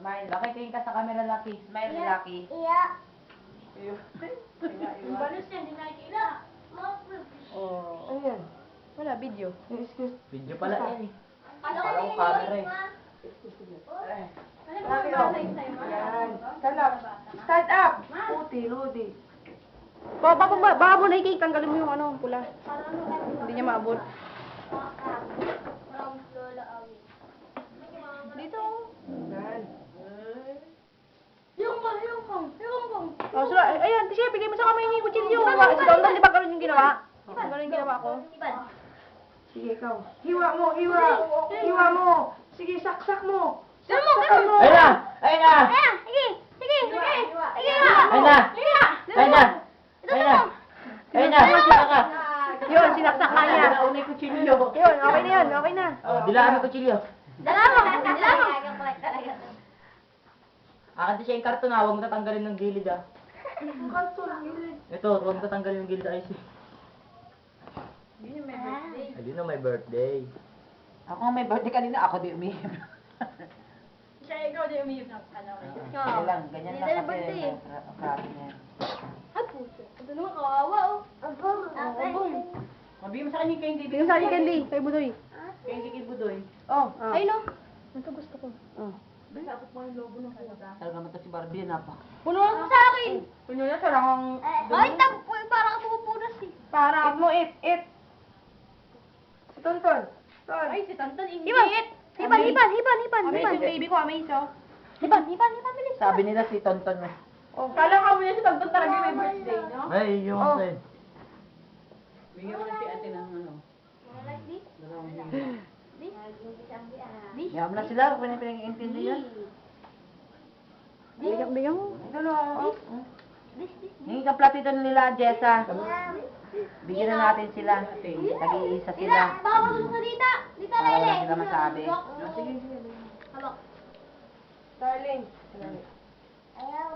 Smile. Pakitingin ka sa camera, Lucky. Smile, Lucky. Iya. Balos yan, di nakikita. Oh. Ano yan? Wala, video. Excuse. Video pala yan eh. Ano Kala ko camera eh. Ano ba ang sa'yo, ma? Yan. Stand up. Stand up. Rudy, Rudy. Baka mo na tanggalin mo yung ano, pula. Hindi niya maabot. Dito. Yan. Yung kong. Oh, so, ayan, siya, bigay mo sa kamay ni Kutsilyo. Si Tonton, di ba ganun yung ginawa? Ganun yung ginawa ko. Sige, ikaw. Hiwa mo, hiwa. Hiwa mo. Sige, saksak mo. Saksakan mo. Ayun na! Ayun na! Sige. Ayun na! Ayun na! Ayun na! Ayun na! Saka ka! Yun, sinaksak ka niya. Nauna yung kutsilyo. Yun, okay na yun, okay na. Oh, dilaan mo kutsilyo. Dala mo. Akan siya yung karton ha, huwag mo tatanggalin ng gilid ah. Ito, huwag mo tatanggalin ng gilid ay Hindi na may birthday. Ako nga may birthday kanina, ako di umihip. Siya, ikaw di umihip ng ano. Ganyan lang, ganyan Hindi lang na kasi. birthday eh. Klase niya. Ay, puso. Ito naman, kawawa oh. Abong. Mabigyan mo sa kanya yung candy. Tingnan sa akin, Candy. Kay Budoy. Candy kay Budoy. Oh, Ay, no. ito gusto ko. Oh. Talaga naman to si Barbie, napa. Puno mo sa akin. Puno na, sarang... Ay, parang ka pumupunas eh. Para mo, it. Si Tonton. Ton. Ay, si Tantan, Hiban, hiban. Amaze yung baby ko, amaze, oh. Hiban, bilis. Sabi nila si Tonton eh. Oh, kala ka mo na si Tonton talaga may birthday, no? Ay, yung Oh. akin. Bigyan mo na si ate ng ano. Like this? Yam na sila, kung pinag-iintindi yan. Bigyan mo. Ito no, oh. Yung kaplatido nila, Jessa. Bigyan na natin sila. Nag-iisa sila. Baka matusok na dita. Dita, Para Lele. wala sila masabi. Sige. Habak. Darling. Ayaw.